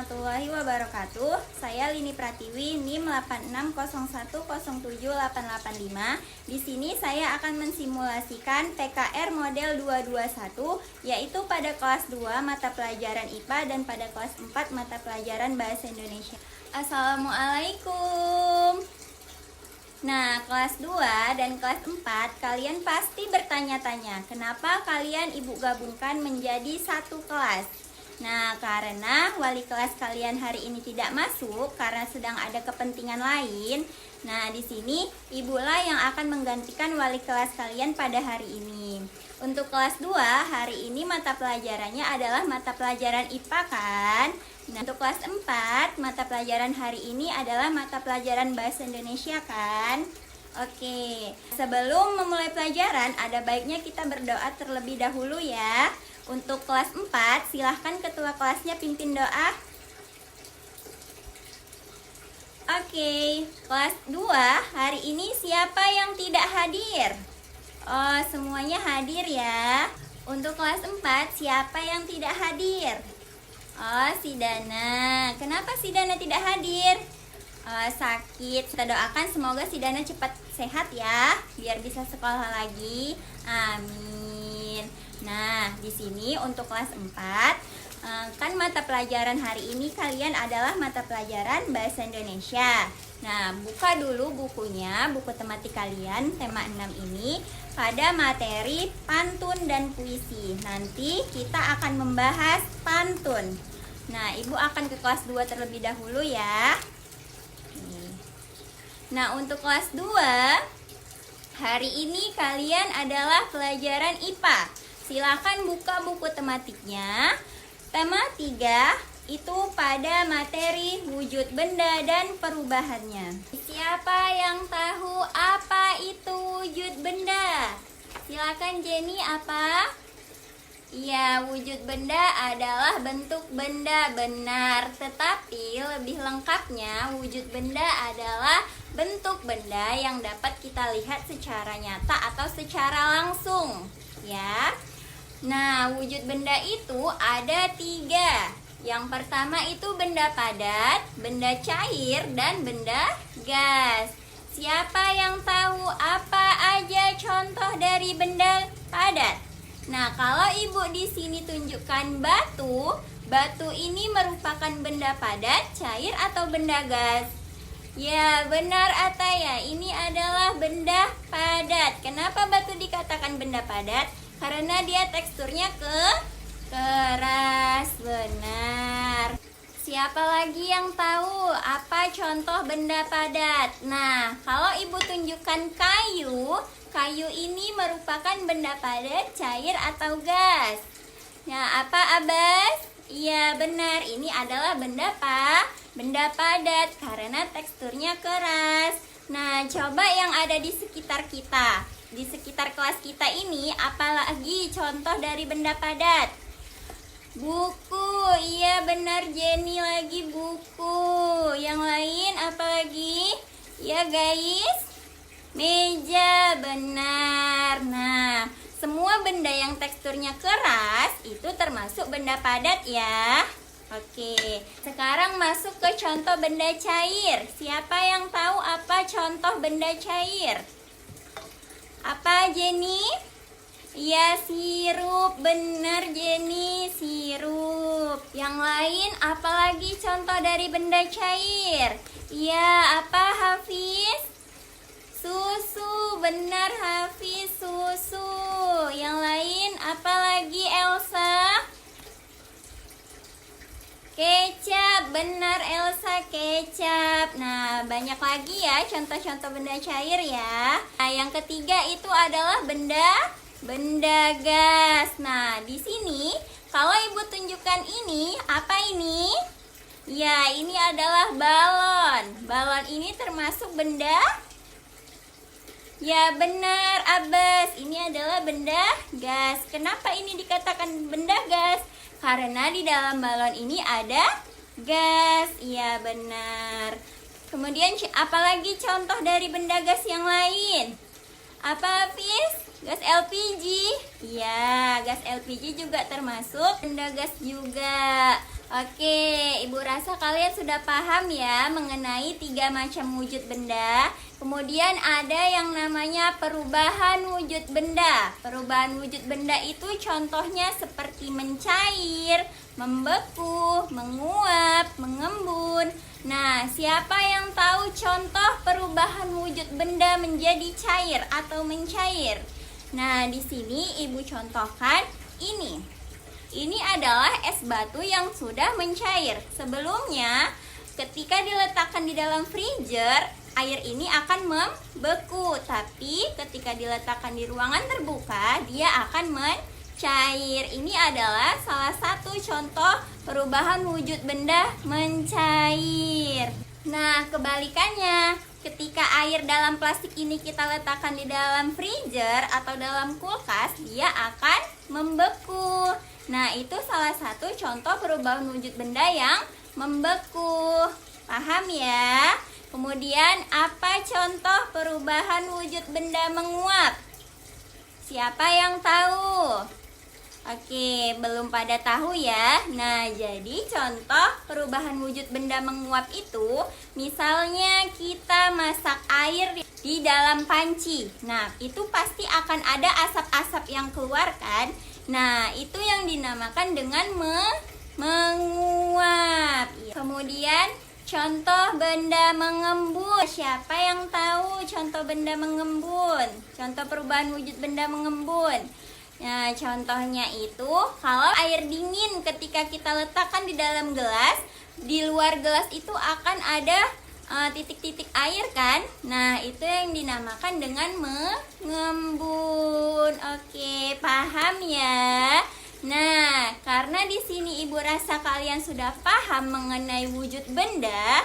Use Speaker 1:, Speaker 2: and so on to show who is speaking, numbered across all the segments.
Speaker 1: warahmatullahi wabarakatuh. Saya Lini Pratiwi, NIM 8601078885. Di sini saya akan mensimulasikan PKR model 221, yaitu pada kelas 2 mata pelajaran IPA dan pada kelas 4 mata pelajaran Bahasa Indonesia. Assalamualaikum. Nah, kelas 2 dan kelas 4 kalian pasti bertanya-tanya, kenapa kalian ibu gabungkan menjadi satu kelas? Nah, karena wali kelas kalian hari ini tidak masuk karena sedang ada kepentingan lain. Nah, di sini ibulah yang akan menggantikan wali kelas kalian pada hari ini. Untuk kelas 2, hari ini mata pelajarannya adalah mata pelajaran IPA kan? Nah, untuk kelas 4, mata pelajaran hari ini adalah mata pelajaran Bahasa Indonesia kan? Oke, sebelum memulai pelajaran, ada baiknya kita berdoa terlebih dahulu ya. Untuk kelas 4, silahkan ketua kelasnya pimpin doa. Oke, kelas 2, hari ini siapa yang tidak hadir? Oh, semuanya hadir ya. Untuk kelas 4, siapa yang tidak hadir? Oh, si Dana. Kenapa si Dana tidak hadir? Sakit. Kita doakan semoga si Dana cepat sehat ya, biar bisa sekolah lagi. Amin. Nah, di sini untuk kelas 4, kan mata pelajaran hari ini kalian adalah mata pelajaran Bahasa Indonesia. Nah, buka dulu bukunya, buku tematik kalian, tema 6 ini, pada materi pantun dan puisi. Nanti kita akan membahas pantun. Nah, Ibu akan ke kelas 2 terlebih dahulu ya. Nah, untuk kelas 2, hari ini kalian adalah pelajaran IPA. Silakan buka buku tematiknya. Tema 3 itu pada materi wujud benda dan perubahannya. Siapa yang tahu apa itu wujud benda? Silakan Jenny, apa? Ya, wujud benda adalah bentuk benda, benar. Tetapi lebih lengkapnya, wujud benda adalah bentuk benda yang dapat kita lihat secara nyata atau secara langsung. Ya. Nah, wujud benda itu ada 3. Yang pertama itu benda padat, benda cair, dan benda gas. Siapa yang tahu apa aja contoh dari benda padat? Nah, kalau Ibu di sini tunjukkan batu, batu ini merupakan benda padat, cair, atau benda gas? Ya, benar Ataya, ini adalah benda padat. Kenapa batu dikatakan benda padat? Karena dia teksturnya keras, benar. Siapa lagi yang tahu apa contoh benda padat? Nah, kalau Ibu tunjukkan kayu, kayu ini merupakan benda padat, cair, atau gas? Nah, apa Abbas? Iya, benar. Ini adalah benda padat karena teksturnya keras. Nah, coba yang ada di sekitar kita, di sekitar kelas kita ini, apalagi contoh dari benda padat? Buku, iya benar Jenny, lagi buku. Yang lain apalagi? Ya guys, meja, benar. Nah, semua benda yang teksturnya keras itu termasuk benda padat ya. Oke, sekarang masuk ke contoh benda cair. Siapa yang tahu apa contoh benda cair? Apa Jenny? Ya, sirup, benar Jenny, sirup. Yang lain apalagi contoh dari benda cair? Ya, apa Hafiz? Susu, benar Hafiz, susu. Yang lain apalagi Elsa? Kecap, benar Elsa, kecap. Nah, banyak lagi ya contoh-contoh benda cair ya. Nah, yang ketiga itu adalah benda gas. Nah, di sini kalau Ibu tunjukkan ini, apa ini? Ya, ini adalah balon. Balon ini termasuk benda? Ya, benar Abbas. Ini adalah benda gas. Kenapa ini dikatakan benda gas? Karena di dalam balon ini ada gas. Iya, benar. Kemudian apalagi contoh dari benda gas yang lain? Apa Hafiz? Gas LPG. Iya, gas LPG juga termasuk benda gas juga. Oke, Ibu rasa kalian sudah paham ya mengenai 3 macam wujud benda. Kemudian ada yang namanya perubahan wujud benda. Perubahan wujud benda itu contohnya seperti mencair, membeku, menguap, mengembun. Nah, siapa yang tahu contoh perubahan wujud benda menjadi cair atau mencair? Nah, di sini Ibu contohkan ini. Ini adalah es batu yang sudah mencair. Sebelumnya, ketika diletakkan di dalam freezer, air ini akan membeku. Tapi ketika diletakkan di ruangan terbuka, dia akan mencair. Ini adalah salah satu contoh perubahan wujud benda mencair. Nah, kebalikannya, ketika air dalam plastik ini kita letakkan di dalam freezer atau dalam kulkas, dia akan membeku. Nah, itu salah satu contoh perubahan wujud benda yang membeku. Paham ya? Kemudian, apa contoh perubahan wujud benda menguap? Siapa yang tahu? Oke, belum pada tahu ya. Nah, jadi contoh perubahan wujud benda menguap itu, misalnya kita masak air di dalam panci. Nah, itu pasti akan ada asap-asap yang keluar kan? Nah, itu yang dinamakan dengan menguap. Kemudian, contoh benda mengembun. Siapa yang tahu contoh benda mengembun? Contoh perubahan wujud benda mengembun. Nah, contohnya itu kalau air dingin ketika kita letakkan di dalam gelas, di luar gelas itu akan ada titik-titik air kan? Nah, itu yang dinamakan dengan mengembun. Oke, paham ya? Nah, karena di sini Ibu rasa kalian sudah paham mengenai wujud benda,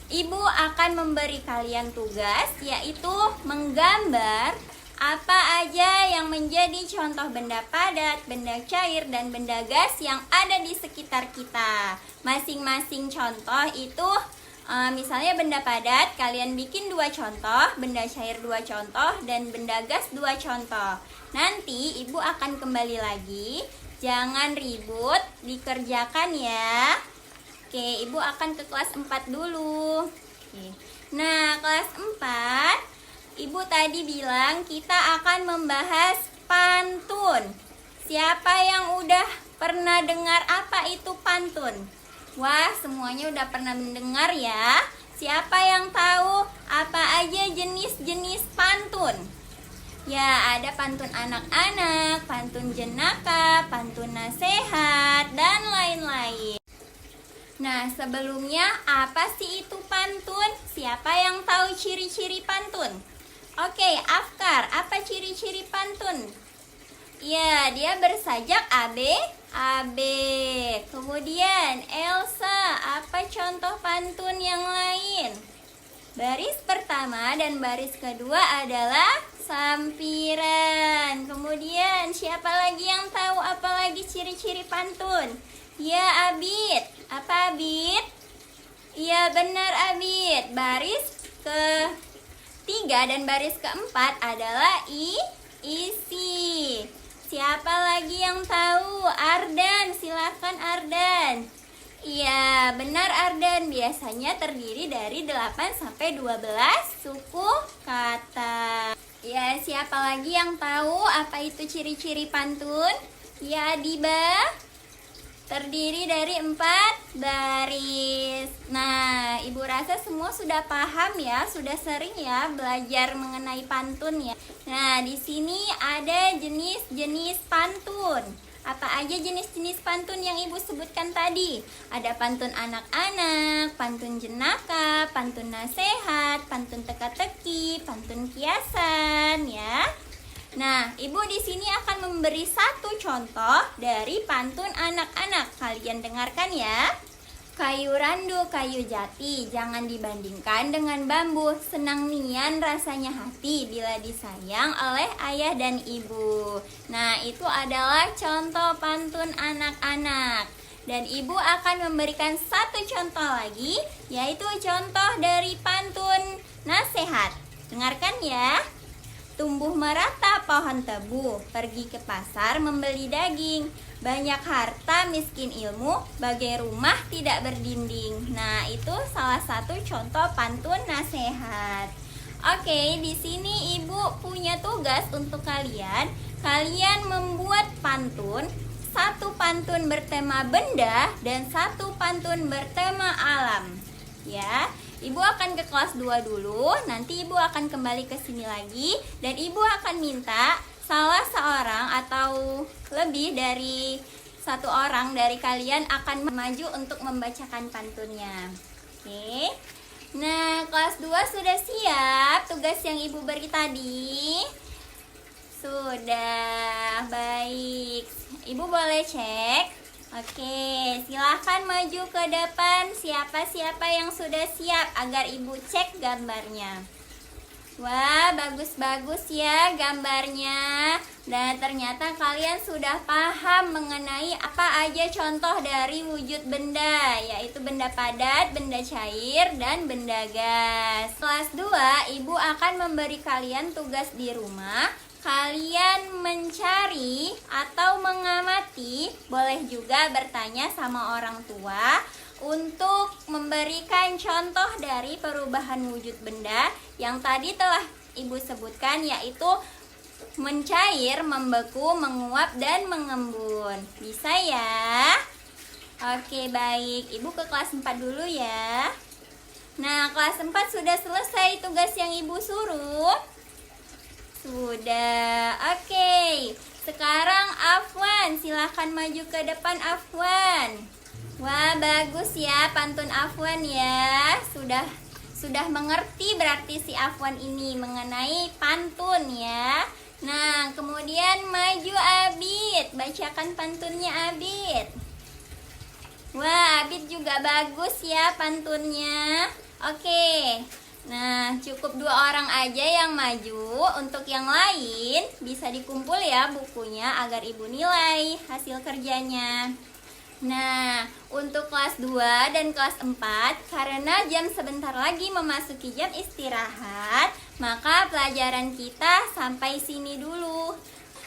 Speaker 1: Ibu akan memberi kalian tugas, yaitu menggambar apa aja yang menjadi contoh benda padat, benda cair, dan benda gas yang ada di sekitar kita. Masing-masing contoh itu misalnya benda padat, kalian bikin 2 contoh, benda cair 2 contoh, dan benda gas 2 contoh. Nanti Ibu akan kembali lagi, jangan ribut, dikerjakan ya. Oke, Ibu akan ke kelas 4 dulu. Oke. Nah, kelas 4, Ibu tadi bilang kita akan membahas pantun. Siapa yang udah pernah dengar apa itu pantun? Wah, semuanya udah pernah mendengar ya. Siapa yang tahu apa aja jenis-jenis pantun? Ya, ada pantun anak-anak, pantun jenaka, pantun nasihat, dan lain-lain. Nah, sebelumnya apa sih itu pantun? Siapa yang tahu ciri-ciri pantun? Oke, Afkar, apa ciri-ciri pantun? Ya, dia bersajak AB. Kemudian Elsa, apa contoh pantun yang lain? Baris pertama dan baris kedua adalah sampiran. Kemudian siapa lagi yang tahu apa lagi ciri-ciri pantun? Ya, Abid. Apa Abid? Iya, benar Abid. Baris ketiga dan baris keempat adalah isi. Siapa lagi yang tahu? Ardan, silakan Ardan. Iya, benar Ardan. Biasanya terdiri dari 8 sampai 12 suku kata. Ya, siapa lagi yang tahu apa itu ciri-ciri pantun? Ya, Diba. Terdiri dari 4 baris. Nah, Ibu rasa semua sudah paham ya, sudah sering ya belajar mengenai pantun ya. Nah, di sini ada jenis-jenis pantun. Apa aja jenis-jenis pantun yang Ibu sebutkan tadi? Ada pantun anak-anak, pantun jenaka, pantun nasihat, pantun teka-teki, pantun kiasan ya. Nah, Ibu di sini akan memberi 1 contoh dari pantun anak-anak. Kalian dengarkan ya. Kayu randu, kayu jati, jangan dibandingkan dengan bambu. Senang nian rasanya hati bila disayang oleh ayah dan ibu. Nah, itu adalah contoh pantun anak-anak. Dan Ibu akan memberikan 1 contoh lagi, yaitu contoh dari pantun nasihat. Dengarkan ya. Tumbuh merata pohon tebu, pergi ke pasar membeli daging. Banyak harta, miskin ilmu, bagai rumah tidak berdinding. Nah, itu salah satu contoh pantun nasihat. Oke, di sini Ibu punya tugas untuk kalian. Kalian membuat pantun, satu pantun bertema benda dan satu pantun bertema alam. Ya. Ibu akan ke kelas 2 dulu, nanti Ibu akan kembali ke sini lagi dan Ibu akan minta salah seorang atau lebih dari satu orang dari kalian akan maju untuk membacakan pantunnya. Oke. Nah, kelas 2 sudah siap tugas yang Ibu beri tadi? Sudah, baik. Ibu boleh cek? Oke, silahkan maju ke depan siapa-siapa yang sudah siap agar Ibu cek gambarnya. Wah, bagus-bagus ya gambarnya. Dan ternyata kalian sudah paham mengenai apa aja contoh dari wujud benda, yaitu benda padat, benda cair, dan benda gas. Kelas 2, Ibu akan memberi kalian tugas di rumah. Kalian mencari atau mengamati, boleh juga bertanya sama orang tua untuk memberikan contoh dari perubahan wujud benda yang tadi telah Ibu sebutkan, yaitu mencair, membeku, menguap, dan mengembun. Bisa ya? Oke, baik. Ibu ke kelas 4 dulu ya. Nah, kelas 4 sudah selesai tugas yang Ibu suruh? Sudah, oke. Sekarang Afwan, silahkan maju ke depan Afwan. Wah, bagus ya pantun Afwan ya. Sudah mengerti berarti si Afwan ini mengenai pantun ya. Nah, kemudian maju Abid, bacakan pantunnya Abid. Wah, Abid juga bagus ya pantunnya. Oke. Nah, cukup 2 orang aja yang maju. Untuk yang lain bisa dikumpul ya bukunya agar Ibu nilai hasil kerjanya. Nah, untuk kelas 2 dan kelas 4, karena jam sebentar lagi memasuki jam istirahat, maka pelajaran kita sampai sini dulu.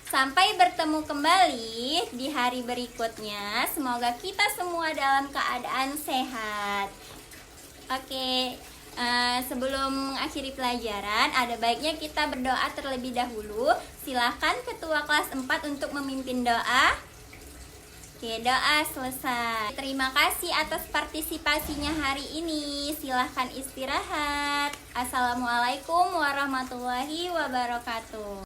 Speaker 1: Sampai bertemu kembali di hari berikutnya. Semoga kita semua dalam keadaan sehat. Oke. Sebelum mengakhiri pelajaran, ada baiknya kita berdoa terlebih dahulu. Silahkan ketua kelas 4 untuk memimpin doa. Oke, doa selesai. Terima kasih atas partisipasinya hari ini. Silahkan istirahat. Assalamualaikum warahmatullahi wabarakatuh.